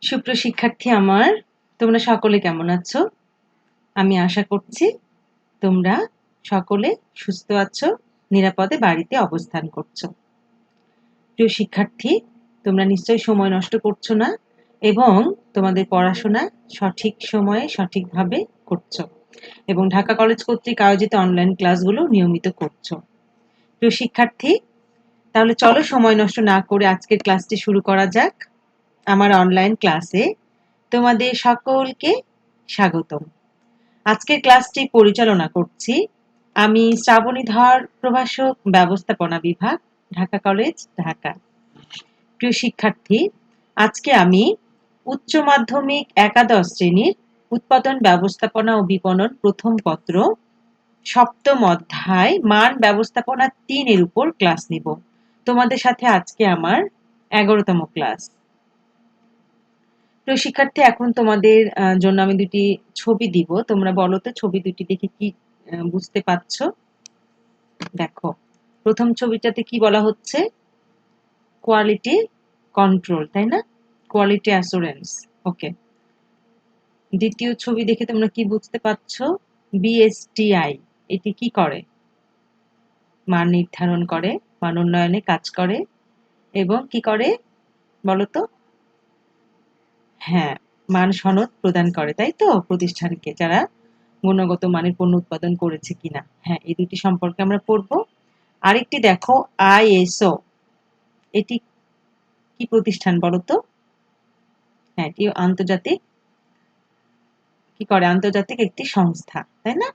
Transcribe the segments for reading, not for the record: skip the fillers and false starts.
সুপ্রিয় শিক্ষার্থী আমার, তোমরা সকলে কেমন আছো? আমি আশা করছি তোমরা সকলে সুস্থ আছো, নিরাপদে বাড়িতে অবস্থান করছো। প্রিয় শিক্ষার্থী, তোমরা নিশ্চয়ই সময় নষ্ট করছো না এবং তোমাদের পড়াশোনা সঠিক সময়ে সঠিকভাবে করছো এবং ঢাকা কলেজ কর্তৃক আয়োজিত অনলাইন ক্লাসগুলো নিয়মিত করছো। প্রিয় শিক্ষার্থী, তাহলে চলো সময় নষ্ট না করে আজকের ক্লাসটি শুরু করা যাক। আমার অনলাইন ক্লাসে তোমাদের সকলকে স্বাগতম। আজকের ক্লাসটি পরিচালনা করছি আমি শ্রাবণী ধর, প্রভাষক, ব্যবস্থাপনা বিভাগ, ঢাকা কলেজ, ঢাকা। প্রিয় শিক্ষার্থী, আজকে আমি উচ্চ মাধ্যমিক একাদশ শ্রেণীর উৎপাদন ব্যবস্থাপনা ও বিপণন প্রথম পত্র সপ্তম অধ্যায় মান ব্যবস্থাপনা ৩ এর উপর ক্লাস নিব। তোমাদের সাথে আজকে আমার ১১তম ক্লাস। প্রিয় শিক্ষার্থী, এখন তোমাদের জন্য আমি দুটি ছবি দিব। তোমরা বলো তো ছবি দুটি দেখে কি বুঝতে পারছো? দেখো, প্রথম ছবিটাতে কি বলা হচ্ছে? কোয়ালিটি কন্ট্রোল, তাই না? Quality assurance. ওকে। দ্বিতীয় ছবি দেখে তোমরা কি বুঝতে পারছো? বিএসটিআই এটি কি করে? মান নির্ধারণ করে, মান উন্নয়নে কাজ করে এবং কি করে বলো তো? হ্যাঁ, মান সনদ প্রদান করে, তাই তো? প্রতিষ্ঠানকে, যারা গুণগত মানের পণ্য উৎপাদন করেছে কিনা। হ্যাঁ, এই দুটি সম্পর্কে আমরা পড়ব। আরেকটি দেখো, আইএসও, এটি কি প্রতিষ্ঠান বলো তো? হ্যাঁ, এটি আন্তর্জাতিক কি করে? আন্তর্জাতিক একটি সংস্থা, তাই না?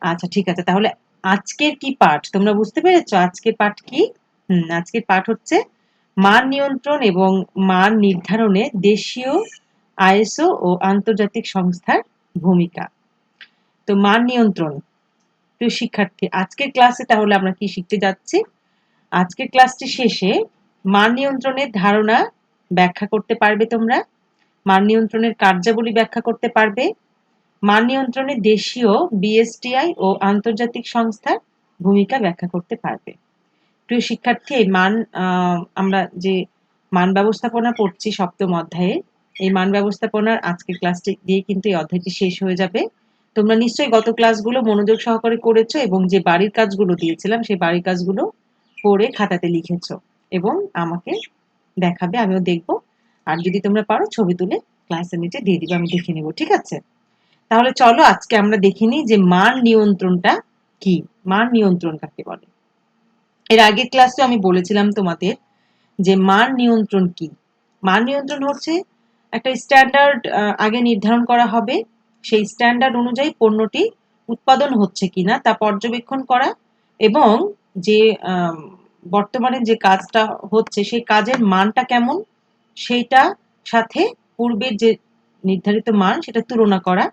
আচ্ছা, ঠিক আছে। তাহলে আজকের কি পাঠ তোমরা বুঝতে পেরেছো? আজকের পাঠ কি? আজকের পাঠ হচ্ছে মান নিয়ন্ত্রণ এবং মান নির্ধারণে দেশীয়, আইএসও ও আন্তর্জাতিক সংস্থার ভূমিকা। তো মান নিয়ন্ত্রণ, প্রিয় শিক্ষার্থী, আজকের ক্লাসে তাহলে আমরা কি শিখতে যাচ্ছি? আজকের ক্লাসটি শেষে মান নিয়ন্ত্রণের ধারণা ব্যাখ্যা করতে পারবে তোমরা, মান নিয়ন্ত্রণের কার্যাবলী ব্যাখ্যা করতে পারবে, মান নিয়ন্ত্রণে দেশীয়, বিএসটিআই ও আন্তর্জাতিক সংস্থার ভূমিকা ব্যাখ্যা করতে পারবে। প্রিয় শিক্ষার্থী, এই মান আমরা যে মান ব্যবস্থাপনা পড়ছি সপ্তম অধ্যায়ে, এই মান ব্যবস্থাপনার আজকের ক্লাসটি দিয়ে কিন্তু এই অধ্যায়টি শেষ হয়ে যাবে। তোমরা নিশ্চয়ই গত ক্লাসগুলো মনোযোগ সহকারে করেছো এবং যে বাড়ির কাজগুলো দিয়েছিলাম সেই বাড়ির কাজগুলো পড়ে খাতাতে লিখেছো এবং আমাকে দেখাবে, আমিও দেখব। আর যদি তোমরা পারো ছবি তুলে ক্লাসের নিচে দিয়ে দিবে, আমি দেখে নেব। ঠিক আছে? তাহলে চলো আজকে আমরা দেখে নিই যে মান নিয়ন্ত্রণটা কি, মান নিয়ন্ত্রণ কাকে বলে। এর আগের ক্লাসে আমি বলেছিলাম তোমাদের যে মান নিয়ন্ত্রণ কি। মান নিয়ন্ত্রণ হচ্ছে একটা স্ট্যান্ডার্ড আগে নির্ধারণ করা হবে, সেই স্ট্যান্ডার্ড অনুযায়ী পণ্যটি উৎপাদন হচ্ছে কিনা তা পর্যবেক্ষণ করা এবং যে বর্তমানে যে কাজটা হচ্ছে সেই কাজের মানটা কেমন সেইটা সাথে পূর্বের যে নির্ধারিত মান সেটা তুলনা করা।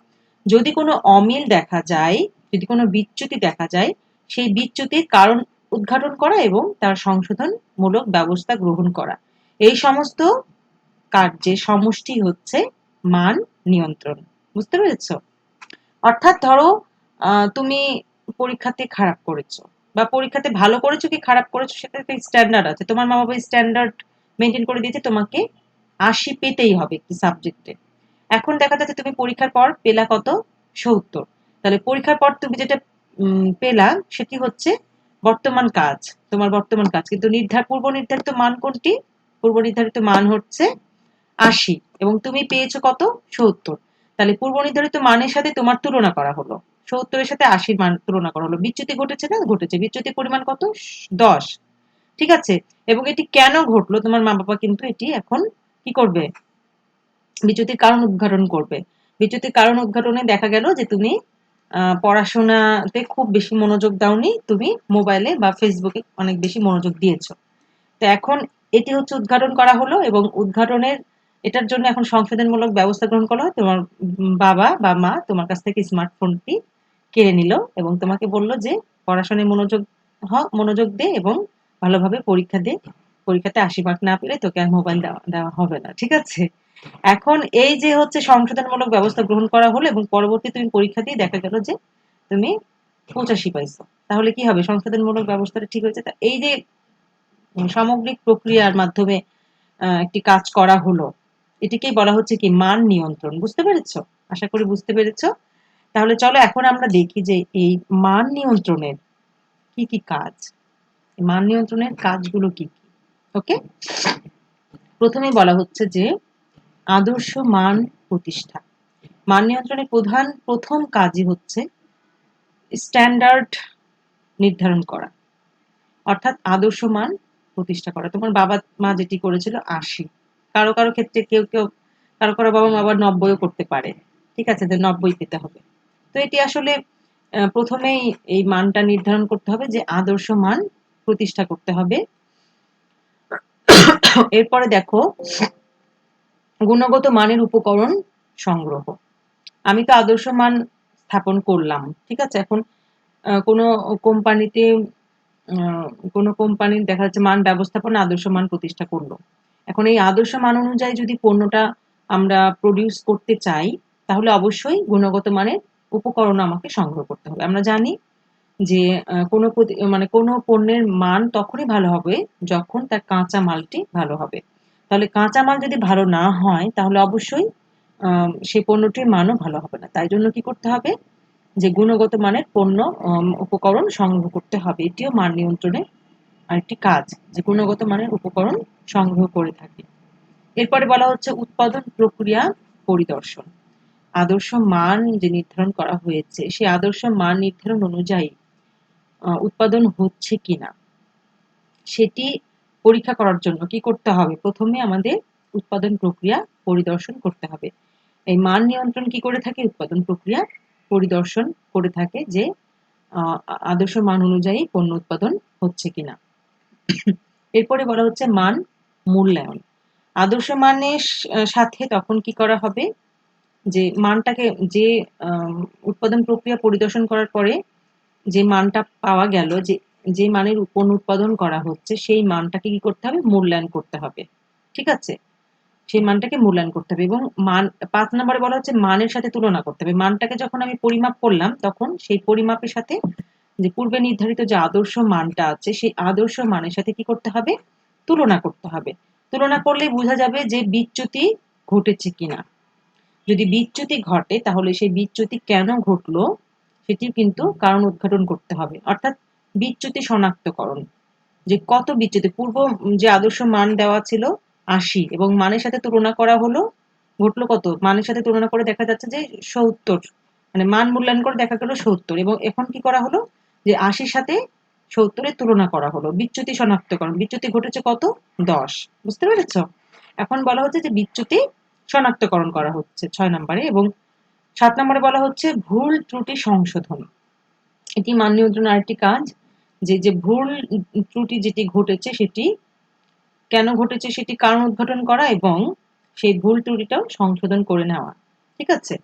যদি কোনো অমিল দেখা যায়, যদি কোনো বিচ্যুতি দেখা যায়, সেই বিচ্যুতির কারণ উদ্ঘাটন করা এবং তার সংশোধনমূলক ব্যবস্থা গ্রহণ করা। এই সমস্ত কার্যের সমষ্টি হচ্ছে মান নিয়ন্ত্রণ। বুঝতে পেরেছ? অর্থাৎ ধরো তুমি পরীক্ষাতে খারাপ করেছো বা পরীক্ষাতে ভালো করেছো কি খারাপ করেছো সেটা একটা স্ট্যান্ডার্ড আছে। তোমার মা বাবা স্ট্যান্ডার্ড মেনটেন করে দিয়েছে, তোমাকে ৮০ পেতেই হবে একটি সাবজেক্টে। এখন দেখা যাচ্ছে তুমি পরীক্ষার পর পেলা কত? ৭০। তাহলে পরীক্ষার পর তুমি যেটা পেলা সেটি হচ্ছে বর্তমান কাজ, তোমার বর্তমান কাজ। কিন্তু পূর্ব নির্ধারিত মান কোনটি? পূর্ব নির্ধারিত মান হচ্ছে ৮০ এবং তুমি পেয়েছো কত? ৭০। তাহলে পূর্ব নির্ধারিত মানের সাথে তোমার তুলনা করা হলো, ৭০ এর সাথে ৮০ মান তুলনা করা হলো। বিচ্যুতি ঘটেছে না? ঘটেছে। বিচ্যুতির পরিমাণ কত? ১০। ঠিক আছে? এবং এটি কেন ঘটলো তোমার মা বাবা কিন্তু এটি এখন কি করবে? বিচ্যুতির কারণ উদ্ঘাটন করবে। বিচ্যুতির কারণ উদ্ঘাটনে দেখা গেল যে তুমি পড়াশোনাতে খুব বেশি মনোযোগ দাওনি, তুমি মোবাইলে বা ফেসবুকে অনেক বেশি মনোযোগ দিয়েছো। তো এখন এটি হচ্ছে উদ্ঘাটন করা হলো এবং উদ্ঘাটনের এটার জন্য এখন সংশোধনমূলক ব্যবস্থা গ্রহণ করা হয়। তোমার বাবা বা মা তোমার কাছ থেকে স্মার্টফোনটি কেড়ে নিল এবং তোমাকে বলল যে পড়াশোনায় মনোযোগ দে এবং ভালোভাবে পরীক্ষা দে। পরীক্ষাতে ৮০ মার্ক না পেলে তোকে আর মোবাইল দেওয়া হবে না। ঠিক আছে? এখন এই যে হচ্ছে সংশোধনমূলক ব্যবস্থা গ্রহণ করা হলো এবং পরবর্তী তুমি পরীক্ষা দিয়ে দেখা গেল যে তুমি ৮৫ পাইছো। তাহলে কি হবে? সংশোধনমূলক ব্যবস্থাটা ঠিক হয়েছে। এই যে সামগ্রিক প্রক্রিয়ার মাধ্যমে একটি কাজ করা হলো, এটিকেই বলা হচ্ছে কি মান নিয়ন্ত্রণ। বুঝতে পেরেছো? আশা করি বুঝতে পেরেছো। তাহলে চলো এখন আমরা দেখি যে এই মান নিয়ন্ত্রণের কি কি কাজ, মান নিয়ন্ত্রণের কাজগুলো কি কি। ওকে, প্রথমে বলা হচ্ছে যে আদর্শ মান প্রতিষ্ঠা। মান নিয়ন্ত্রণের প্রথম কাজই হচ্ছে স্ট্যান্ডার্ড নির্ধারণ করা, অর্থাৎ আদর্শ মান প্রতিষ্ঠা করা। তোমার বাবা মা যেটি করেছিল ৮০, কারো কারো ক্ষেত্রে কারো কারো বাবা মা আবার ৯০ও করতে পারে। ঠিক আছে, যে ৯০ পেতে হবে। তো এটি আসলে প্রথমেই এই মানটা নির্ধারণ করতে হবে যে আদর্শ মান প্রতিষ্ঠা করতে হবে। এরপরে দেখো গুণগত মানের উপকরণ সংগ্রহ। আমি তো আদর্শ মান স্থাপন করলাম, ঠিক আছে। এখন কোনো কোম্পানিতে কোনো কোম্পানির দেখা যাচ্ছে মান ব্যবস্থাপনা আদর্শ মান প্রতিষ্ঠা করলো। এখন এই আদর্শ মান অনুযায়ী যদি পণ্যটা আমরা প্রডিউস করতে চাই, তাহলে অবশ্যই গুণগত মানের উপকরণ আমাকে সংগ্রহ করতে হবে। আমরা জানি যে কোনো পণ্যের মান তখনই ভালো হবে যখন তার কাঁচা মালটি ভালো হবে। তাহলে কাঁচা মাল যদি ভালো না হয়, তাহলে অবশ্যই সেই পণ্যটির মানও ভালো হবে না। তাই জন্য কি করতে হবে, যে গুণগত মানের পণ্য উপকরণ সংগ্রহ করতে হবে। এটিও মান নিয়ন্ত্রণের আরেকটি কাজ, যে গুণগত মানের উপকরণ সংগ্রহ করে থাকে। এরপরে বলা হচ্ছে উৎপাদন প্রক্রিয়া পরিদর্শন। আদর্শ মান যে নির্ধারণ করা হয়েছে, সেই আদর্শ মান নির্ধারণ অনুযায়ী উৎপাদন হচ্ছে কিনা সেটি পরীক্ষা করার জন্য কি করতে হবে, প্রথমে আমাদের উৎপাদন প্রক্রিয়া পরিদর্শন করতে হবে। এই মান নিয়ন্ত্রণ কি করে থাকে, উৎপাদন প্রক্রিয়া পরিদর্শন করে থাকে যে আদর্শ মান অনুযায়ী পণ্য উৎপাদন হচ্ছে কিনা। এরপরে বলা হচ্ছে মান মূল্যায়ন। আদর্শ মানের সাথে তখন কি করা হবে, যে মানটাকে যে উৎপাদন প্রক্রিয়া পরিদর্শন করার পরে যে মানটা পাওয়া গেল, যে মানের পণ্য উৎপাদন করা হচ্ছে, সেই মানটাকে কি করতে হবে, মূল্যায়ন করতে হবে। ঠিক আছে, সেই মানটাকে মূল্যায়ন করতে হবে। এবং ৫ নম্বরে বলা হচ্ছে মানের সাথে তুলনা করতে হবে। মানটাকে যখন আমি পরিমাপ করলাম, তখন সেই পরিমাপের সাথে যে পূর্বে নির্ধারিত যে আদর্শ মানটা আছে, সেই আদর্শ মানের সাথে কি করতে হবে, তুলনা করতে হবে। তুলনা করলেই বোঝা যাবে যে বিচ্যুতি ঘটেছে কিনা। যদি বিচ্যুতি ঘটে, তাহলে সেই বিচ্যুতি কেন ঘটলো সেটিও কিন্তু কারণ উদ্ঘাটন করতে হবে। অর্থাৎ বিচ্যুতি শনাক্তকরণ, যে কত বিচ্যুতি, পূর্ব যে আদর্শ মান দেওয়া ছিল ৮০ এবং মানের সাথে তুলনা করা হলো, ঘটলো কত, মানের সাথে তুলনা করে দেখা যাচ্ছে যে ৭০, মানে মান মূল্যায়ন করে দেখা গেল ৭০, এবং এখন কি করা হলো, যে ৮০ সাথে ৭০ এর তুলনা করা হলো, বিচ্যুতি শনাক্তকরণ, বিচ্যুতি ঘটেছে কত, ১০। বুঝতে পেরেছ? এখন বলা হচ্ছে যে বিচ্যুতি শনাক্তকরণ করা হচ্ছে ৬ নম্বরে। এবং ৭ নম্বরে বলা হচ্ছে ভুল ত্রুটি সংশোধন। এটি মান নিয়ন্ত্রণ আরেকটি কাজ, যে ভুল ত্রুটি যেটি ঘটেছে সেটি কেন ঘটেছে সেটি কারণ উদ্ঘাটন করা এবং সেই ভুল ত্রুটিটাও সংশোধন করে নেওয়া। ঠিক আছে,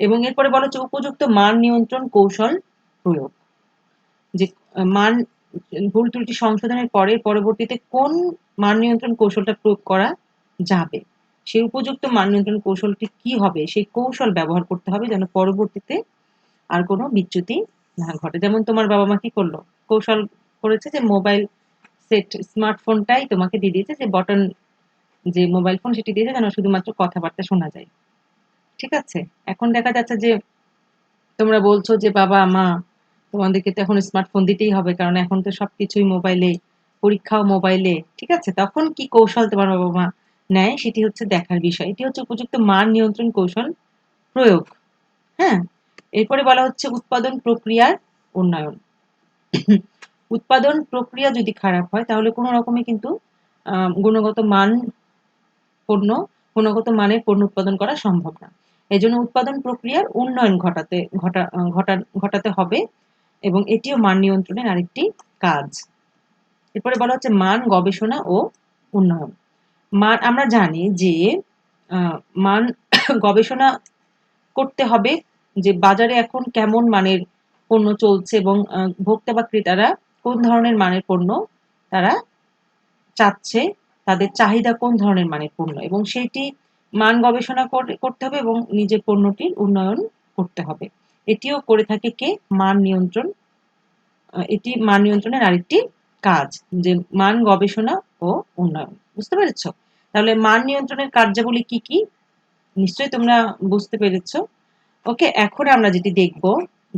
এবং এরপরে বলা হচ্ছে উপযুক্ত মান নিয়ন্ত্রণ কৌশল প্রয়োগ। যে মান ভুল ত্রুটি সংশোধনের পরে পরবর্তীতে কোন মান নিয়ন্ত্রণ কৌশলটা প্রয়োগ করা যাবে, সেই উপযুক্ত মান নিয়ন্ত্রণ কৌশলটি কি হবে, সেই কৌশল ব্যবহার করতে হবে যেন পরবর্তীতে আর কোনো বিচ্যুতি না ঘটে। যেমন তোমার বাবা মা কি করলো, কৌশল করেছে যে মোবাইল সেট স্মার্টফোনটাই তোমাকে দিয়ে দিয়েছে, যে বটন যে মোবাইল ফোন সেটি দিয়েছে যেন শুধুমাত্র কথাবার্তা শোনা যায়। ঠিক আছে, এখন দেখা যাচ্ছে যে তোমরা বলছো যে বাবা মা তোমাদেরকে তো এখন স্মার্টফোন দিতেই হবে, কারণ এখন তো সবকিছুই মোবাইলে, পরীক্ষাও মোবাইলে। ঠিক আছে, তখন কি কৌশল তোমার বাবা মা নেয় সেটি হচ্ছে দেখার বিষয়। এটি হচ্ছে উপযুক্ত মান নিয়ন্ত্রণ কৌশল প্রয়োগ। হ্যাঁ, এরপরে বলা হচ্ছে উৎপাদন প্রক্রিয়ার উন্নয়ন। উৎপাদন প্রক্রিয়া যদি খারাপ হয়, তাহলে কোনো রকমে কিন্তু গুণগত মানের পণ্য উৎপাদন করা সম্ভব না। এজন্য উৎপাদন প্রক্রিয়ার উন্নয়ন ঘটাতে হবে, এবং এটিও মান নিয়ন্ত্রণের আরেকটি কাজ। এরপরে বলা হচ্ছে মান গবেষণা ও উন্নয়ন। আমরা জানি যে মান গবেষণা করতে হবে, যে বাজারে এখন কেমন মানের পণ্য চলছে এবং ভোক্তা বা ক্রেতারা কোন ধরনের মানের পণ্য তারা চাচ্ছে, তাদের চাহিদা কোন ধরনের মানের পণ্য, এবং সেইটি মান গবেষণা করতে হবে এবং নিজের পণ্যটির উন্নয়ন করতে হবে। এটিও করে থাকে কে, মান নিয়ন্ত্রণ। এটি মান নিয়ন্ত্রণের আরেকটি কাজ, যে মান গবেষণা ও উন্নয়ন। বুঝতে পেরেছ? তাহলে মান নিয়ন্ত্রণের কার্যাবলী কি কি নিশ্চয়ই তোমরা বুঝতে পেরেছো। ওকে, এখন আমরা যেটি দেখব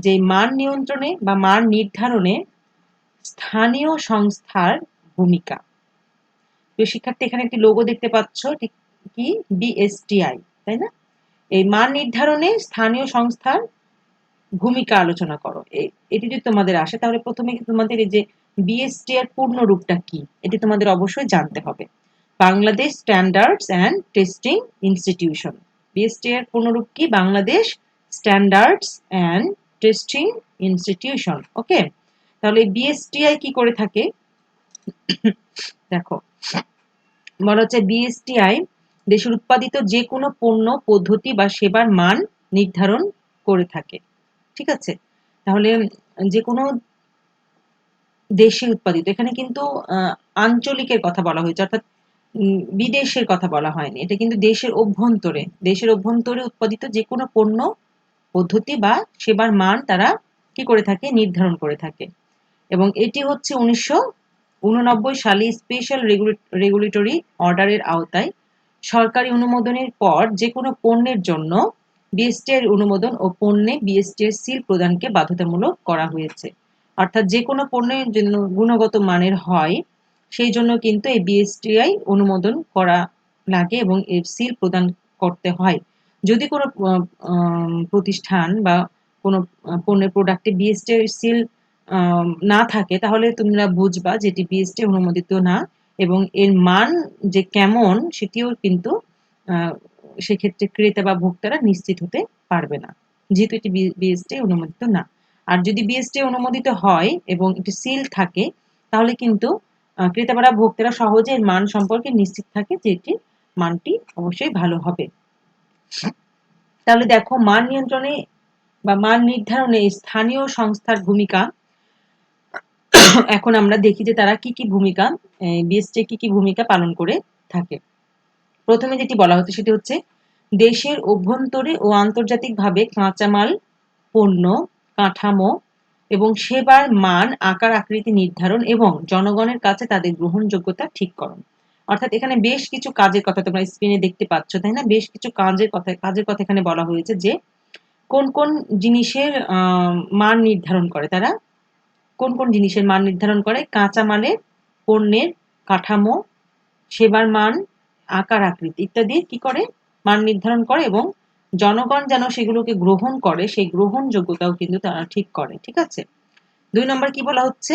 যে মান নিয়ন্ত্রণে বা মান নির্ধারণে স্থানীয় সংস্থার ভূমিকা। তো শিক্ষার্থী এখানে একটি লোগো দেখতে পাচ্ছ, কি বিএসটিআই, তাই না? এই মান নির্ধারণে স্থানীয় সংস্থার ভূমিকা আলোচনা করো। এটি যদি তোমাদের আসে তাহলে প্রথমে তোমাদের এই যে বিএসটি এর পূর্ণ রূপটা কি এটি তোমাদের অবশ্যই জানতে হবে। Bangladesh standards and testing institution. BST এর পূর্ণরূপ কি? Bangladesh standards and testing institution. Okay, তাহলে বিএসটিআই কি করে থাকে দেখো, বলা হচ্ছে বিএসটিআই দেশের উৎপাদিত যে কোনো পণ্য, পদ্ধতি বা সেবার মান নির্ধারণ করে থাকে। ঠিক আছে, তাহলে যে কোনো দেশে উৎপাদিত, এখানে কিন্তু আঞ্চলিকের কথা বলা হয়েছে, অর্থাৎ বিদেশের কথা বলা হয়নি। এটা কিন্তু দেশের অভ্যন্তরে উৎপাদিত যে কোনো পণ্য, পদ্ধতি বা সেবার মান তারা কি করে থাকে? নির্ধারণ করে থাকে। এবং এটি হচ্ছে 1989 সালে স্পেশাল রেগুলেটরি অর্ডারের আওতায় সরকারি অনুমোদনের পর যে কোনো পণ্যের জন্য বিএসটি এর অনুমোদন ও পণ্যে বিএসটি এর সিল প্রদানকে বাধ্যতামূলক করা হয়েছে। অর্থাৎ যে কোনো পণ্যের জন্য গুণগত মানের হয় সেই জন্য কিন্তু এই বিএসটিআই অনুমোদন করা লাগে এবং এর সিল প্রদান করতে হয়। যদি কোনো প্রতিষ্ঠান বা কোনো পণ্যের প্রোডাক্টে বিএসটি এর সিল না থাকে তাহলে তোমরা বুঝবা যেটি বিএসটি অনুমোদিত না, এবং এর মান যে কেমন সেটিও কিন্তু সেক্ষেত্রে ক্রেতা বা ভোক্তারা নিশ্চিত হতে পারবে না, যেহেতু এটি বিএসটি অনুমোদিত না। আর যদি বিএসটি অনুমোদিত হয় এবং এটি সিল থাকে তাহলে কিন্তু ক্রেতা বা ভোক্তারা সহজে এর মান সম্পর্কে নিশ্চিত থাকে যে এটির মানটি অবশ্যই ভালো হবে। তাহলে দেখো, মান নিয়ন্ত্রণে বা মান নির্ধারণে স্থানীয় সংস্থার ভূমিকা। এখন আমরা দেখি যে তারা কি কি ভূমিকা, বিএসটি কি কি ভূমিকা পালন করে থাকে। প্রথমে যেটি বলা হচ্ছে সেটি হচ্ছে দেশের অভ্যন্তরে ও আন্তর্জাতিকভাবে কাঁচামাল, পণ্য, কাঠামো এবং সেবার মান, আকার আকৃতি নির্ধারণ এবং জনগণের কাছে তাদের গ্রহণযোগ্যতা ঠিককরণ। অর্থাৎ এখানে বেশ কিছু কাজের কথা তোমরা স্ক্রিনে দেখতে পাচ্ছ, তাই না? বেশ কিছু কাজের কথা এখানে বলা হয়েছে যে কোন কোন জিনিসের মান নির্ধারণ করে তারা। কোন কোন জিনিসের মান নির্ধারণ করে? কাঁচামালের, পণ্যের, কাঠামো, সেবার মান, আকার আকৃতি ইত্যাদি কি করে? মান নির্ধারণ করে, এবং জনগণ যেন সেগুলোকে গ্রহণ করে সেই গ্রহণযোগ্যতাও কিন্তু তারা ঠিক করে। ঠিক আছে, 2 নম্বর কি বলা হচ্ছে?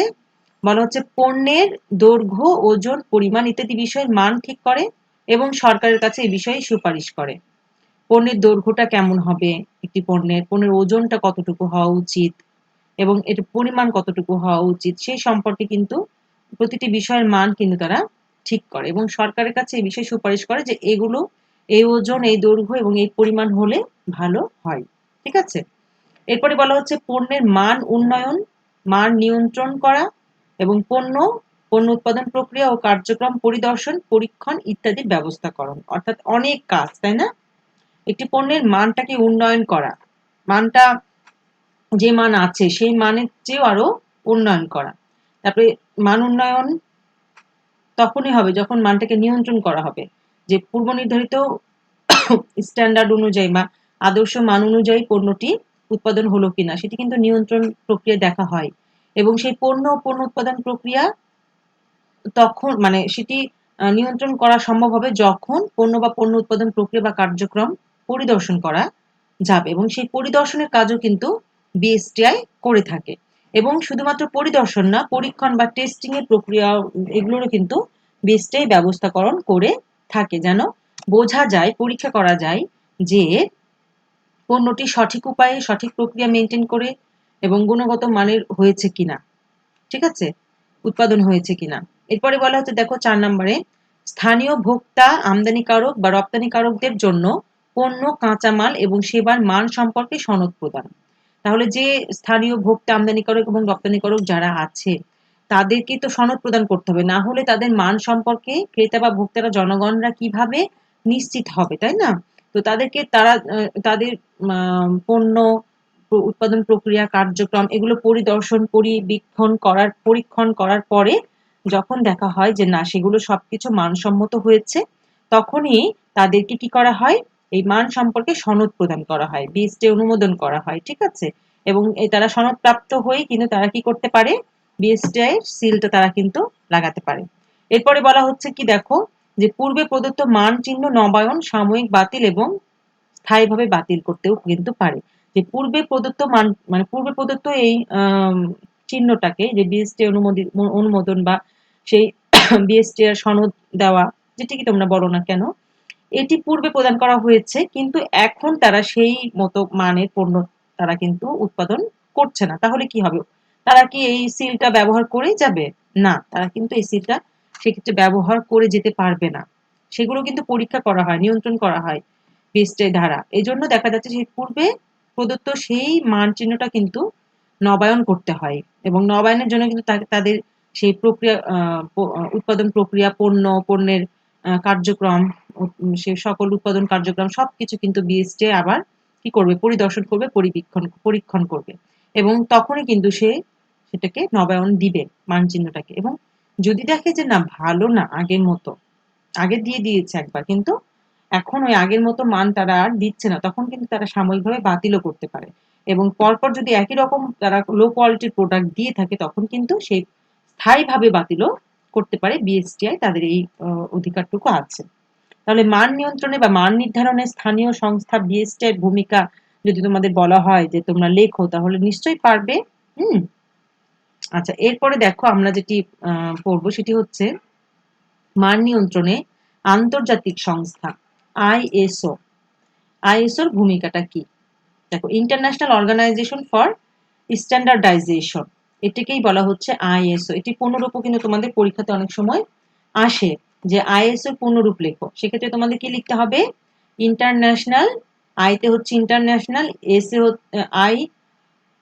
বলা হচ্ছে পণ্যের দৈর্ঘ্য, ওজন, পরিমাণ ইত্যাদি বিষয়ের মান ঠিক করে এবং সরকারের কাছে এই বিষয়ে সুপারিশ করে। পণ্যের দৈর্ঘ্যটা কেমন হবে, একটি পণ্যের ওজনটা কতটুকু হওয়া উচিত এবং এর পরিমাণ কতটুকু হওয়া উচিত সেই সম্পর্কে কিন্তু প্রতিটি বিষয়ের মান কিন্তু তারা ঠিক করে এবং সরকারের কাছে এই বিষয়ে সুপারিশ করে যে এগুলো, এই ওজন, এই দৈর্ঘ্য এবং এই পরিমাণ হলে ভালো হয়। ঠিক আছে, এরপরে বলা হচ্ছে পণ্যের মান উন্নয়ন, মান নিয়ন্ত্রণ করা এবং পণ্য উৎপাদন প্রক্রিয়া ও কার্যক্রম পরিদর্শন, পরীক্ষণ ইত্যাদির ব্যবস্থাকরণ। অর্থাৎ অনেক কাজ, তাই না? একটি পণ্যের মানটাকে উন্নয়ন করা, মানটা যে মান আছে সেই মানের চেয়েও আরো উন্নয়ন করা। তারপরে মান উন্নয়ন তখনই হবে যখন মানটাকে নিয়ন্ত্রণ করা হবে, যে পূর্ব নির্ধারিত স্ট্যান্ডার্ড অনুযায়ী বা আদর্শ মান অনুযায়ী পণ্যটি উৎপাদন হলো কিনা সেটি কিন্তু নিয়ন্ত্রণ প্রক্রিয়া দেখা হয়, এবং সেই পণ্য উৎপাদন প্রক্রিয়া তখন মানে সেটি নিয়ন্ত্রণ করা সম্ভব হবে যখন পণ্য উৎপাদন প্রক্রিয়া বা কার্যক্রম পরিদর্শন করা যাবে, এবং সেই পরিদর্শনের কাজও কিন্তু বিএসটিআই করে থাকে। এবং শুধুমাত্র পরিদর্শন না, পরীক্ষণ বা টেস্টিং এর প্রক্রিয়া এগুলোরও কিন্তু বিএসটিআই ব্যবস্থাকরণ করে থাকে, যেন বোঝা যায়, পরীক্ষা করা যায় যে পণ্যটি সঠিক উপায়ে সঠিক প্রক্রিয়া মেনটেন করে এবং গুণগত মানের হয়েছে কিনা। ঠিক আছে, উৎপাদন হয়েছে কিনা। এরপরে বলা হচ্ছে দেখো 4 নম্বরে স্থানীয় ভোক্তা, আমদানিকারক বা রপ্তানিকারকদের জন্য পণ্য, কাঁচামাল এবং সেবার মান সম্পর্কে সনদ প্রদান। তাহলে যে স্থানীয় ভোক্তা, আমদানিকারক এবং রপ্তানিকারক যারা আছে তাদেরকে তো সনদ প্রদান করতে হবে, না হলে তাদের মান সম্পর্কে ক্রেতা বা ভোক্তারা, জনগণরা কিভাবে নিশ্চিত হবে, তাই না? তো তাদেরকে তাদের পণ্য উৎপাদন প্রক্রিয়া, কার্যক্রম এগুলো পরিদর্শন, পরীক্ষণ করার পরে যখন দেখা হয় যে না সেগুলো সবকিছু মানসম্মত হয়েছে তখনই তাদেরকে কি করা হয়, এই মান সম্পর্কে সনদ প্রদান করা হয়, বিএসটি অনুমোদন করা হয়, ঠিক আছে। এবং তারা সনদ প্রাপ্ত হয়ে কিন্তু তারা কি করতে পারে, বিএসটিআই এর সিলটা তারা কিন্তু লাগাতে পারে। এরপরে বলা হচ্ছে কি দেখো, যে পূর্বে প্রদত্ত মান চিহ্ন নবায়ন, সাময়িক বাতিল এবং স্থায়ীভাবে বাতিল করতেও কিন্তু পারে। যে পূর্বে প্রদত্ত মান মানে পূর্বে প্রদত্ত এই চিহ্নটাকে, যে বিএসটি অনুমোদন বা সেই বিএসটি এর সনদ দেওয়া, যেটি কি তোমরা বলো না কেন, এটি পূর্বে প্রদান করা হয়েছে, কিন্তু এখন তারা সেই মতো মানের পণ্য তারা কিন্তু উৎপাদন করছে না। তাহলে কি হবে, তারা কি এই সিলটা ব্যবহার করেই যাবে? না, তারা কিন্তু এই সিলটা সেক্ষেত্রে ব্যবহার করে যেতে পারবে না। সেগুলো কিন্তু পরীক্ষা করা হয়, নিয়ন্ত্রণ করা হয় বিএসটিআই দ্বারা। এজন্য দেখা যাচ্ছে সেই পূর্বে প্রদত্ত সেই মানচিহ্নটা কিন্তু নবায়ন করতে হয়, এবং নবায়নের জন্য কিন্তু তাদের সেই প্রক্রিয়া উৎপাদন প্রক্রিয়া, পণ্যের কার্যক্রম, সে সকল উৎপাদন কার্যক্রম সবকিছু কিন্তু বিএসটিআই আবার কি করবে, পরিদর্শন করবে, পরীক্ষণ করবে, এবং তখনই কিন্তু সেটাকে নবায়ন দিবে মানচিহ্নটাকে। এবং যদি দেখে যে না, ভালো না, আগের মতো, আগে দিয়ে দিয়েছে একবার কিন্তু এখন ওই আগের মতো মান তারা আর দিচ্ছে না, তখন কিন্তু তারা সাময়িকভাবে বাতিলও করতে পারে। এবং পরপর যদি একই রকম তারা লো কোয়ালিটির প্রোডাক্ট দিয়ে থাকে, তখন কিন্তু সেই স্থায়ীভাবে বাতিলও করতে পারে বিএসটিআই, তাদের এই অধিকারটুকু আছে। তাহলে মান নিয়ন্ত্রণে বা মান নির্ধারণে স্থানীয় সংস্থা বিএসটিআই এর ভূমিকা যদি তোমাদের বলা হয় যে তোমরা লেখো, তাহলে নিশ্চয়ই পারবে। হুম। আচ্ছা, এরপরে দেখো আমরা যেটি পড়বো সেটি হচ্ছে মান নিয়ন্ত্রণে আন্তর্জাতিক সংস্থা আইএসও। আইএসওর ভূমিকাটা কি? দেখো, ইন্টারন্যাশনাল অর্গানাইজেশন ফর স্ট্যান্ডার্ডাইজেশন, এটাকেই বলা হচ্ছে আইএসও। এটি পূর্ণরূপও কিন্তু তোমাদের পরীক্ষাতে অনেক সময় আসে, যে আইএসও পূর্ণরূপ লেখো। সেক্ষেত্রে তোমাদের কি লিখতে হবে, ইন্টারন্যাশনাল, আইতে হচ্ছে ইন্টারন্যাশনাল, এস এ আই,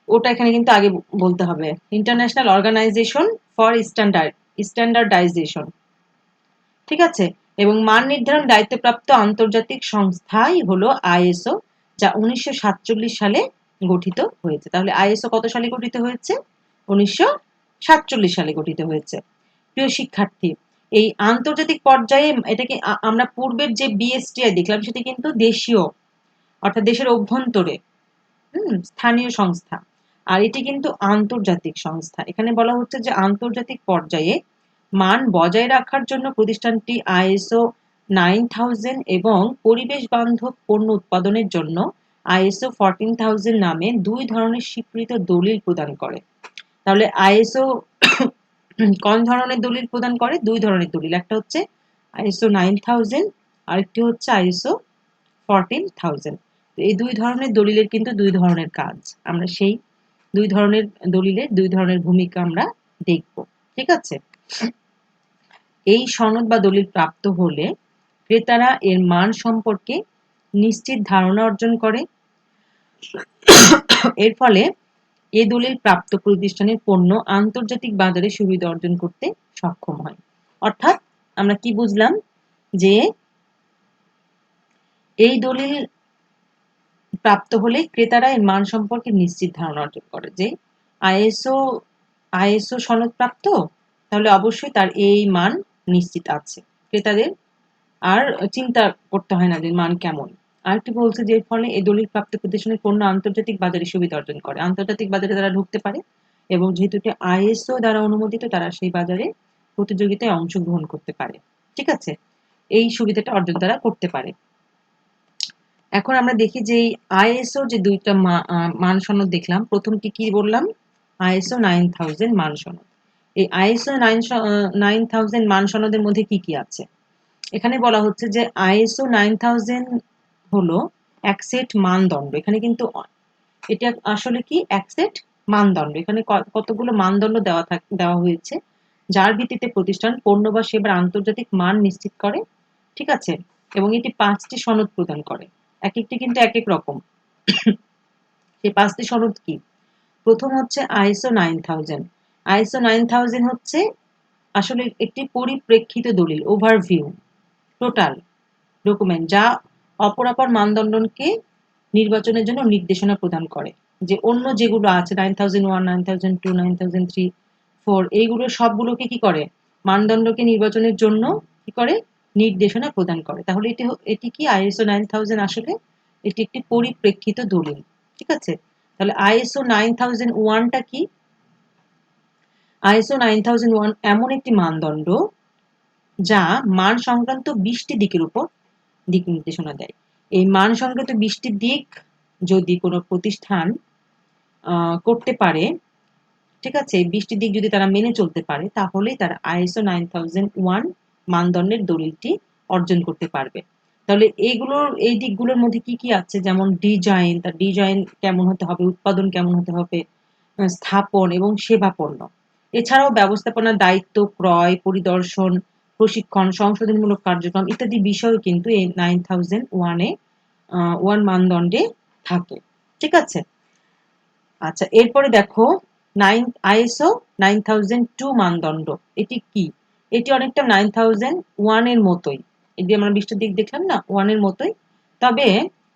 ওটা এখানে কিন্তু আগে বলতে হবে, ইন্টারন্যাশনাল অর্গানাইজেশন ফর স্ট্যান্ডার্ডাইজেশন, ঠিক আছে। এবং মান নির্ধারণ দায়িত্বপ্রাপ্ত আন্তর্জাতিক সংস্থাই হলো আইএসও, যা 1947 সালে গঠিত হয়েছে। তাহলে আইএসও কত সালে গঠিত হয়েছে? 1947 সালে গঠিত হয়েছে। প্রিয় শিক্ষার্থী, এই আন্তর্জাতিক পর্যায়ে এটাকে আমরা পূর্বের যে বিএসটিআই দেখলাম সেটি কিন্তু দেশীয়, অর্থাৎ দেশের অভ্যন্তরে স্থানীয় সংস্থা, আর এটি কিন্তু আন্তর্জাতিক সংস্থা। এখানে বলা হচ্ছে যে আন্তর্জাতিক পর্যায়ে মান বজায় রাখার জন্য প্রতিষ্ঠানটি আইএসও 9000 এবং পরিবেশ বান্ধব পণ্য উৎপাদনের জন্য আইএসও 14000 নামে দুই ধরনের স্বীকৃত দলিল প্রদান করে। তাহলে আইএসও কোন ধরনের দলিল প্রদান করে? দুই ধরনের দলিল, একটা হচ্ছে আইএসও 9000, আরেকটি হচ্ছে আইএসও 14000। এই দুই ধরনের দলিলের কিন্তু দুই ধরনের কাজ, আমরা সেই দুই ধরনের দলিলের দুই ধরনের ভূমিকা আমরা দেখব, ঠিক আছে। এই সনদ বা দলিল প্রাপ্ত হলে ক্রেতারা এর মান সম্পর্কে নিশ্চিত ধারণা অর্জন করে। এর ফলে এ দলিল প্রাপ্ত প্রতিষ্ঠানের পণ্য আন্তর্জাতিক বাজারে সুবিধা অর্জন করতে সক্ষম হয়। অর্থাৎ আমরা কি বুঝলাম, যে এই দলিল প্রাপ্ত হলে ক্রেতারা এর মান সম্পর্কে নিশ্চিত ধারণা অর্জন করে, যে আইএসও সনদ প্রাপ্ত, তাহলে অবশ্যই তার এই মান নিশ্চিত আছে, ক্রেতাদের আর চিন্তা করতে হয় না যে মান কেমন। আরেকটি বলছে যে এর ফলে এই দলিল প্রাপ্ত প্রতিষ্ঠানের পণ্য আন্তর্জাতিক বাজারে সুবিধা অর্জন করে, আন্তর্জাতিক বাজারে তারা ঢুকতে পারে, এবং যেহেতু এটা আইএসও দ্বারা অনুমোদিত, তারা সেই বাজারে প্রতিযোগিতায় অংশগ্রহণ করতে পারে, ঠিক আছে। এই সুবিধাটা অর্জন তারা করতে পারে। এখন আমরা দেখি যে আইএসও যে দুইটা মান সনদ দেখলাম, প্রথমটি কি বললাম, আইএসও 9000 মান সনদ। এই আইএসও 9000 মান সনদের মধ্যে কি কি আছে? এখানে বলা হচ্ছে যে আইএসও 9000 হলো এক সেট মানদণ্ড। এখানে কিন্তু এটা আসলে কি, এক সেট মানদণ্ড। এখানে কতগুলো মানদণ্ড দেওয়া হয়েছে, যার ভিত্তিতে প্রতিষ্ঠান পণ্য বা সেবার আন্তর্জাতিক মান নিশ্চিত করে, ঠিক আছে। এবং এটি 5টি সনদ প্রদান করে, এক একটি কিন্তু এক এক রকম। সেই 5টি সনদ কি? প্রথম হচ্ছে আইএসও 9000। আইএসও 9000 হচ্ছে আসলে একটি পরিপ্রেক্ষিত দলিল, ওভারভিউ, টোটাল ডকুমেন্ট, যা অপরাপর মানদণ্ডকে নির্বাচনের জন্য নির্দেশনা প্রদান করে। যে অন্য যেগুলো আছে 9001, 9002, 9003, 4, এইগুলো সবগুলোকে কি করে, মানদণ্ডকে নির্বাচনের জন্য কি করে, নির্দেশনা প্রদান করে। তাহলে এটি কি আইএসও 9000 আসলে এটি একটি পরিপ্রেক্ষিত দলিল। ঠিক আছে? তাহলে আইএসও 9001টা কি? আইএসও 9001 এমন একটি মানদণ্ড যা মান সংক্রান্ত 20টি দিকের উপর দিক নির্দেশনা দেয়। এই মান সংক্রান্ত 20টি দিক যদি কোনো প্রতিষ্ঠান করতে পারে, ঠিক আছে, এই 20টি দিক যদি তারা মেনে চলতে পারে, তাহলেই তারা আইএসও 9001 মানদণ্ডের দলিলটি অর্জন করতে পারবে। তাহলে এই দিকগুলোর মধ্যে কি কি আছে? যেমন ডিজাইন, তার ডিজাইন কেমন হতে হবে, উৎপাদন কেমন হতে হবে, স্থাপন এবং সেবা পণ্য। এছাড়াও ব্যবস্থাপনার দায়িত্ব, ক্রয়, পরিদর্শন, প্রশিক্ষণ, সংশোধনমূলক কার্যক্রম ইত্যাদি বিষয় কিন্তু এই 9001 ওয়ান মানদণ্ডে থাকে। ঠিক আছে? আচ্ছা, এরপরে দেখো আইএসও 9002 মানদণ্ড। এটি কি? এটি অনেকটা 9001 এর মতোই। এই যে আমরা 20টা দিক দেখলাম না, 1 এর মতোই। তবে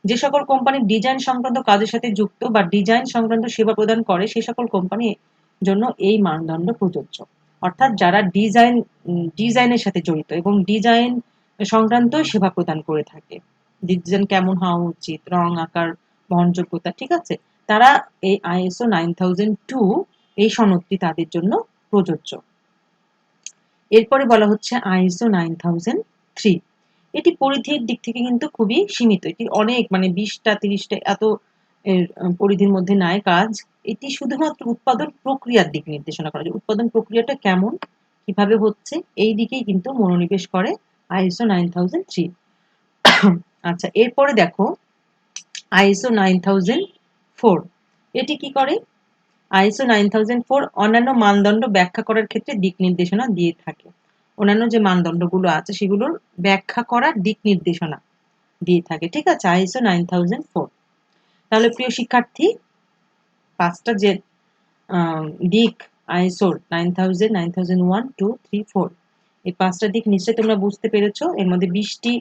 যে সকল কোম্পানি ডিজাইন সংক্রান্ত কাজের সাথে যুক্ত বা ডিজাইন সংক্রান্ত সেবা প্রদান করে সে সকল কোম্পানির জন্য এই মানদণ্ড প্রযোজ্য। অর্থাৎ যারা ডিজাইনের সাথে জড়িত এবং ডিজাইন সংক্রান্ত সেবা প্রদান করে থাকে। ডিজাইন কেমন হওয়া উচিত, রং, আকার, বহনযোগ্যতা, ঠিক আছে? তারা এই আইএসও 9002 এই সনদটি তাদের জন্য প্রযোজ্য। এরপরে বলা হচ্ছে আইএসও 9003। এটি পরিধির দিক থেকে কিন্তু খুবই সীমিত। এটি অনেক, মানে 20টা 30টা এত এর পরিধির মধ্যে নাই কাজ। এটি শুধুমাত্র উৎপাদন প্রক্রিয়ার দিক নির্দেশনা করে, যে উৎপাদন প্রক্রিয়াটা কেমন, কিভাবে হচ্ছে, এই দিকেই কিন্তু মনোনিবেশ করে আইএসও 9003। আচ্ছা, এরপরে দেখো আইএসও 9004। এটি কি করে? আইএসও 9004 অন্যান্য মানদণ্ড ব্যাখ্যা করার ক্ষেত্রে দিক নির্দেশনা দিয়ে থাকে। অন্যান্য যে মানদণ্ডগুলো আছে সেগুলোর ব্যাখ্যা করার দিক নির্দেশনা দিয়ে থাকে। ঠিক আছে? আইএসও 9004। তাহলে প্রিয় শিক্ষার্থী, 5টা যে দিক আইএসওর 9000, 9001, 2, 3, 4, এই 5টা দিক নিশ্চয়ই তোমরা বুঝতে পেরেছো। এর মধ্যে 20টি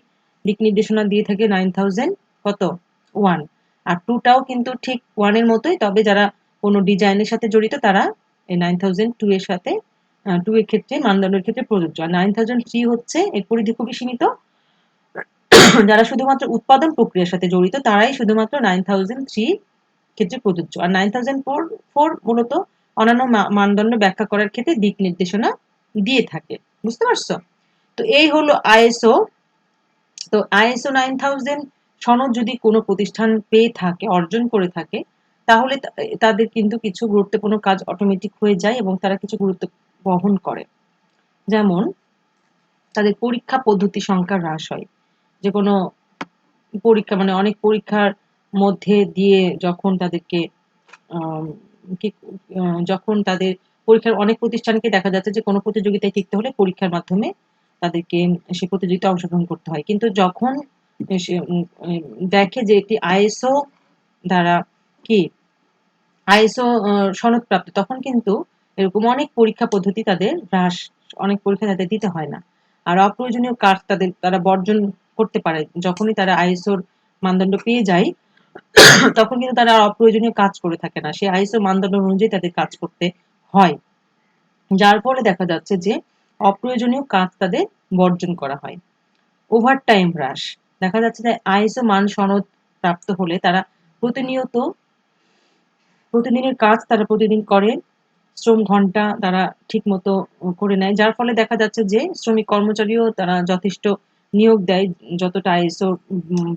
দিক নির্দেশনা দিয়ে থাকে 9000 কত 1, আর 2টাও কিন্তু ঠিক 1 এর মতোই। তবে যারা কোনো ডিজাইনের সাথে জড়িত তারা এই 9002 এর সাথে 2 এর ক্ষেত্রে মানদণ্ডের ক্ষেত্রে প্রযোজ্য। আর 9003 হচ্ছে এর পরিধি খুবই সীমিত। যারা শুধুমাত্র উৎপাদন প্রক্রিয়ার সাথে জড়িত তারাই শুধুমাত্র 9003 ক্ষেত্রে প্রযোজ্য। আর 9004 মূলত অন্যান্য মানদণ্ড ব্যাখ্যা করার ক্ষেত্রে দিক নির্দেশনা দিয়ে থাকে। বুঝতে পারছো? তো এই হলো আইএসও। তো আইএসও 9000 সনদ যদি কোনো প্রতিষ্ঠান পেয়ে থাকে, অর্জন করে থাকে, তাহলে তাদের কিন্তু কিছু গুরুত্বপূর্ণ কাজ অটোমেটিক হয়ে যায় এবং তারা কিছু গুরুত্ব বহন করে। যেমন তাদের পরীক্ষা পদ্ধতি সংখ্যা হ্রাস হয়। যে কোনো পরীক্ষা, মানে অনেক পরীক্ষার মধ্যে দিয়ে যখন তাদেরকে যখন তাদের পরীক্ষার অনেক প্রতিষ্ঠানকে দেখা যাচ্ছে যে কোনো প্রতিযোগিতায় টিকতে হলে পরীক্ষার মাধ্যমে তাদেরকে সে প্রতিযোগিতায় অংশগ্রহণ করতে হয়। কিন্তু যখন সে দেখে যে একটি আইএসও দ্বারা কি আইএসও সনদপ্রাপ্ত, তখন কিন্তু এরকম অনেক পরীক্ষা পদ্ধতি তাদের হ্রাস, অনেক পরীক্ষা তাদের দিতে হয় না। আর অপ্রয়োজনীয় কাজ তারা বর্জন করতে পারে। যখনই তারা আইএসওর মানদণ্ড পেয়ে যায় তখন কিন্তু তারা অপ্রয়োজনীয় কাজ করে থাকে না। সেই আইএসও মানদণ্ড অনুযায়ী তাদের কাজ করতে হয়। যার ফলে দেখা যাচ্ছে যে অপ্রয়োজনীয় কাজ তাদের বর্জন করা হয়। ওভারটাইম হ্রাস। দেখা যাচ্ছে যে আইএসও মান সনদ প্রাপ্ত হলে তারা প্রতিদিনের কাজ তারা প্রতিদিন করে, শ্রম ঘন্টা তারা ঠিক মতো করে নেয়। যার ফলে দেখা যাচ্ছে যে শ্রমিক কর্মচারীও তারা যথেষ্ট নিয়োগ দেয়, যতটা আইএসও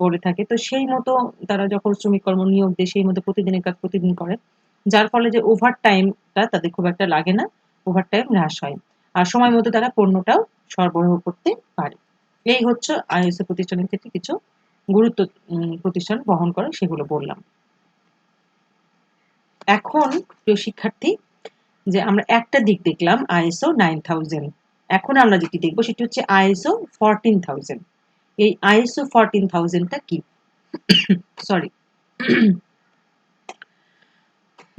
বলে থাকে। তো সেই মতো তারা যখন শ্রমিক কর্ম নিয়োগ দেয় সেই মতো প্রতিদিনের কাজ প্রতিদিন করে। যার ফলে যে ওভার টাইমটা তাদের খুব একটা লাগে না, ওভার টাইম হ্রাস হয়। আর সময় মতো তারা পণ্যটাও সরবরাহ করতে পারে। এই হচ্ছে আইএসও প্রতিষ্ঠানের ক্ষেত্রে কিছু গুরুত্ব প্রতিষ্ঠান বহন করে, সেগুলো বললাম। এখন প্রিয় শিক্ষার্থী, যে আমরা একটা দিক দেখলাম আইএসও 9000, এখন আমরা যেটি দেখবো সেটি হচ্ছে আইএসও 14000। এই আইএসও 14000টা কি? সরি,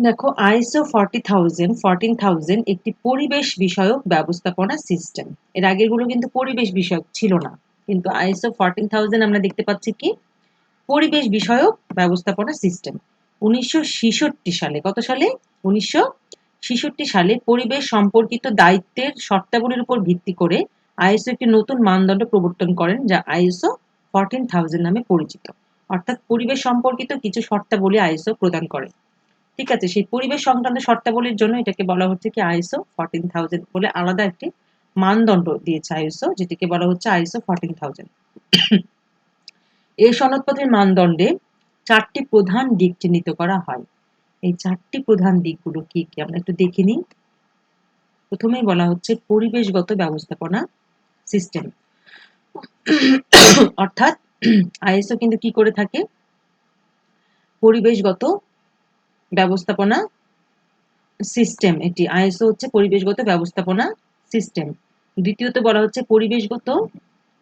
দেখো আইএসও 14000 একটি পরিবেশ বিষয়ক ব্যবস্থাপনা সিস্টেম। এর আগেরগুলো কিন্তু পরিবেশ বিষয়ক ছিল না, কিন্তু আইএসও 14000 আমরা দেখতে পাচ্ছি কি পরিবেশ বিষয়ক ব্যবস্থাপনা সিস্টেম। 1966 সালে, কত সালে? 1966 সালে পরিবেশ সম্পর্কিত দায়িত্বের শর্তাবলীর উপর ভিত্তি করে আইএসও একটি নতুন মানদণ্ড প্রবর্তন করেন যা আইএসও 14000 নামে পরিচিত। অর্থাৎ পরিবেশ সম্পর্কিত কিছু শর্তাবলী আইএসও প্রদান করে। ঠিক আছে, সেই পরিবেশ সংক্রান্ত শর্তাবলীর জন্য এটাকে বলা হচ্ছে কি আইএসও 14000 বলে আলাদা একটি মানদণ্ড দিয়েছে আইএসও, যেটিকে বলা হচ্ছে আইএসও 14000। এই সনদপত্রের মানদণ্ডে 4টি প্রধান দিক চিহ্নিত করা হয়। এই 4টি প্রধান দিকগুলো কি কি আমরা একটু দেখে নিই। প্রথমেই বলা হচ্ছে পরিবেশগত ব্যবস্থাপনা সিস্টেম। অর্থাৎ আইএসও কিন্তু কি করে থাকে, পরিবেশগত ব্যবস্থাপনা সিস্টেম। এটি আইএসও হচ্ছে পরিবেশগত ব্যবস্থাপনা সিস্টেম। দ্বিতীয়ত বলা হচ্ছে পরিবেশগত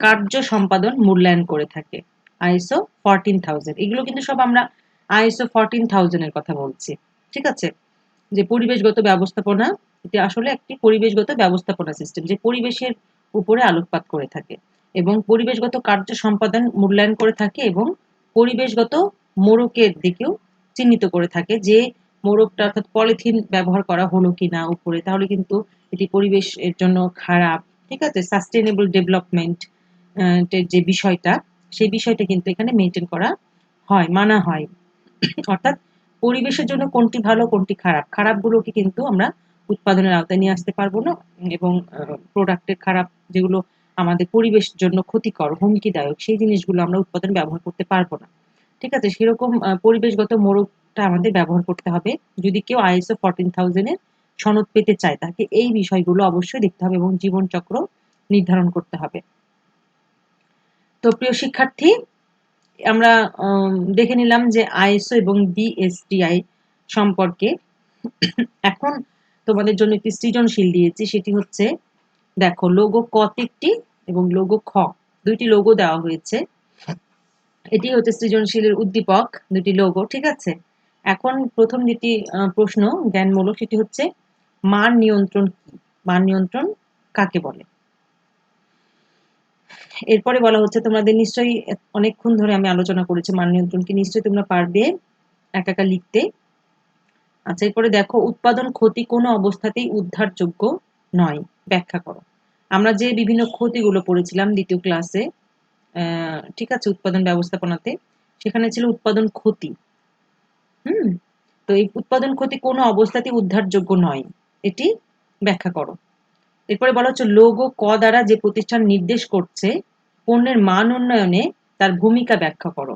কার্য সম্পাদন মূল্যায়ন করে থাকে আইএসও 14000। এগুলো কিন্তু সব আমরা আইএসও 14000 এর কথা বলছি। ঠিক আছে, যে পরিবেশগত ব্যবস্থাপনা, এটি আসলে একটি পরিবেশগত ব্যবস্থাপনা সিস্টেম যে পরিবেশের উপরে আলোকপাত করে থাকে এবং পরিবেশগত কার্য সম্পাদন মূল্যায়ন করে থাকে এবং পরিবেশগত মোড়কের দিকেও চিহ্নিত করে থাকে যে মোড়কটা অর্থাৎ পলিথিন ব্যবহার করা হলো কিনা উপরে, তাহলে কিন্তু এটি পরিবেশের জন্য খারাপ। ঠিক আছে, সাস্টেইনেবল ডেভেলপমেন্ট যে বিষয়টা, সেই বিষয়টা কিন্তু এখানে মেনটেন করা হয়, মানা হয়। অর্থাৎ পরিবেশের জন্য কোনটি ভালো কোনটি খারাপ, খারাপগুলোকে কিন্তু আমরা উৎপাদনের আওতায় নিয়ে আসতে পারবো না এবং প্রোডাক্টের খারাপ যেগুলো আমাদের পরিবেশের জন্য ক্ষতিকর হুমকিদায়ক সেই জিনিসগুলো আমরা উৎপাদন ব্যবহার করতে পারবো না। ঠিক আছে, সেরকম পরিবেশগত মোড়কটা আমাদের ব্যবহার করতে হবে। যদি কেউ আইএসও 14000 এর সনদ পেতে চায় তাকে এই বিষয়গুলো অবশ্যই দেখতে হবে এবং জীবনচক্র নির্ধারণ করতে হবে। তো প্রিয় শিক্ষার্থী, আমরা দেখে নিলাম যে আইএসও এবং বিএসটিআই সম্পর্কে। এখন তোমাদের জন্য একটি সৃজনশীল দিয়েছি, সেটি হচ্ছে দেখো লোগো ক তিনটি এবং লোগো খ দুইটি লোগো দেওয়া হয়েছে। এটি হচ্ছে সৃজনশীলের উদ্দীপক, দুটি লোগো। ঠিক আছে, এখন প্রথম যেটি প্রশ্ন জ্ঞানমূলক, সেটি হচ্ছে মান নিয়ন্ত্রণ কি, মান নিয়ন্ত্রণ কাকে বলে। এরপরে বলা হচ্ছে তোমাদের নিশ্চয়ই অনেকক্ষণ ধরে আমি আলোচনা করেছি মান নিয়ন্ত্রণ কি, নিশ্চয়ই তোমরা পারবে একা একা লিখতে। আচ্ছা, এরপরে দেখো উৎপাদন ক্ষতি কোনো অবস্থাতেই উদ্ধারযোগ্য নয়, ব্যাখ্যা করো। আমরা যে বিভিন্ন ক্ষতিগুলো পড়েছিলাম দ্বিতীয় ক্লাসে, ঠিক আছে, উৎপাদন ব্যবস্থাপনাতে, সেখানে ছিল উৎপাদন ক্ষতি। তো এই উৎপাদন ক্ষতি কোনো অবস্থাতেই উদ্ধারযোগ্য নয়, এটি ব্যাখ্যা করো। এরপরে বলা হচ্ছে লোগো ক দ্বারা যে প্রতিষ্ঠান নির্দেশ করছে পণ্যের মান উন্নয়নে তার ভূমিকা ব্যাখ্যা করো।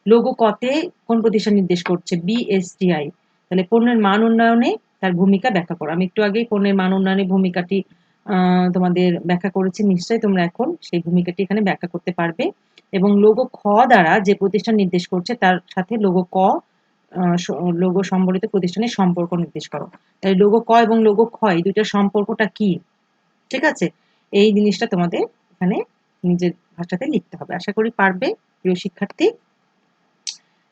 লোগো কতে কোন প্রতিষ্ঠান নির্দেশ করছে, বিএসটিআই। তাহলে পণ্যের মান উন্নয়নে তার ভূমিকা ব্যাখ্যা করো। আমি একটু আগেই পণ্যের মান উন্নয়নের ভূমিকাটি তোমাদের ব্যাখ্যা করেছি, নিশ্চয়ই তোমরা এখন সেই ভূমিকাটি এখানে ব্যাখ্যা করতে পারবে। এবং লোগো খ দ্বারা যে প্রতিষ্ঠান নির্দেশ করছে তার সাথে লোগো ক লোগো সম্বলিত প্রতিষ্ঠানের সম্পর্ক নির্দেশ করো। তাই লোগো ক এবং লোগো খ এই দুইটার সম্পর্কটা কি, ঠিক আছে, এই জিনিসটা তোমাদের এখানে নিজের ভাষাতে লিখতে হবে। আশা করি পারবে প্রিয় শিক্ষার্থী।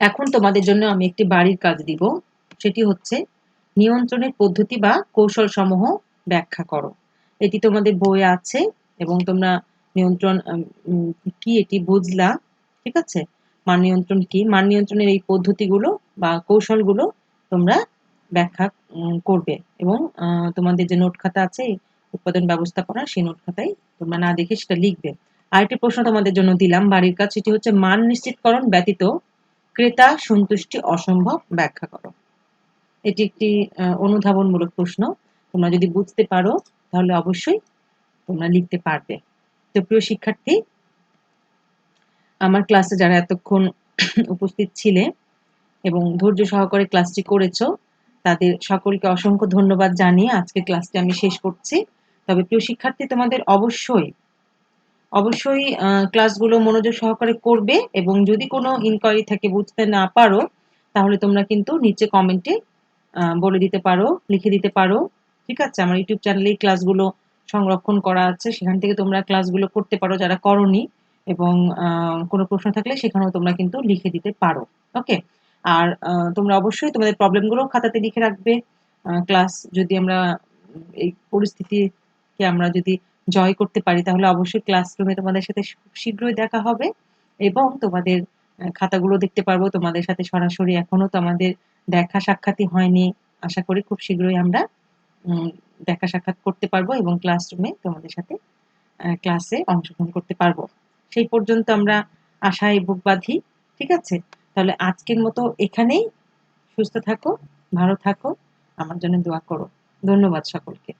এখন তোমাদের জন্য আমি একটি বাড়ির কাজ দিব, সেটি হচ্ছে নিয়ন্ত্রণের পদ্ধতি বা কৌশল সমূহ ব্যাখ্যা করো। এটি তোমাদের বইয়ে আছে এবং তোমরা নিয়ন্ত্রণ কি এটি বুঝলা। ঠিক আছে, মান নিয়ন্ত্রণ কি, মান নিয়ন্ত্রণের এই পদ্ধতিগুলো বা কৌশলগুলো তোমরা ব্যাখ্যা করবে এবং তোমাদের যে নোট খাতা আছে উৎপাদন ব্যবস্থাপনা, সেই নোট খাতায় তোমরা না দেখে সেটা লিখবে। আরেকটি প্রশ্ন তোমাদের জন্য দিলাম বাড়ির কাজ, সেটি হচ্ছে মান নিশ্চিতকরণ ব্যতীত ক্রেতা সন্তুষ্টি অসম্ভব, ব্যাখ্যা করো। এটি একটি অনুধাবনমূলক প্রশ্ন, তোমরা যদি বুঝতে পারো তাহলে অবশ্যই তোমরা লিখতে পারবে। তো প্রিয় শিক্ষার্থী, আমার ক্লাসে যারা এতক্ষণ উপস্থিত ছিলে এবং ধৈর্য সহকারে ক্লাসটি করেছো, তাদের সকলকে অসংখ্য ধন্যবাদ জানিয়ে আজকে ক্লাসটি আমি শেষ করছি। তবে প্রিয় শিক্ষার্থী, তোমাদের অবশ্যই অবশ্যই ক্লাসগুলো মনোযোগ সহকারে করবে এবং যদি কোনো ইনকোয়ারি থাকে, বুঝতে না পারো, তাহলে তোমরা কিন্তু নিচে কমেন্টে বলে দিতে পারো, লিখে দিতে পারো। ঠিক আছে, আমার ইউটিউব চ্যানেলে ক্লাসগুলো সংরক্ষণ করা আছে, সেখান থেকে তোমরা ক্লাসগুলো করতে পারো যারা করনি, এবং কোনো প্রশ্ন থাকলে সেখানেও তোমরা কিন্তু লিখে দিতে পারো। ওকে, আর তোমরা অবশ্যই তোমাদের প্রবলেমগুলো খাতাতে লিখে রাখবে। ক্লাস যদি আমরা এই পরিস্থিতিকে আমরা যদি জয় করতে পারি তাহলে অবশ্যই ক্লাসরুমে তোমাদের সাথে খুব শীঘ্রই দেখা হবে এবং তোমাদের খাতাগুলো দেখতে পারবো তোমাদের সাথে সরাসরি। এখনো তো আমাদের দেখা সাক্ষাৎই হয়নি, আশা করি খুব শীঘ্রই আমরা দেখা সাক্ষাৎ করতে পারবো এবং ক্লাসরুমে তোমাদের সাথে ক্লাসে অংশগ্রহণ করতে পারবো। সেই পর্যন্ত আমরা আশায় বুক বাঁধি। ঠিক আছে? তাহলে আজকের মতো এখানেই। সুস্থ থাকো, ভালো থাকো, আমার জন্য দোয়া করো। ধন্যবাদ সকলকে।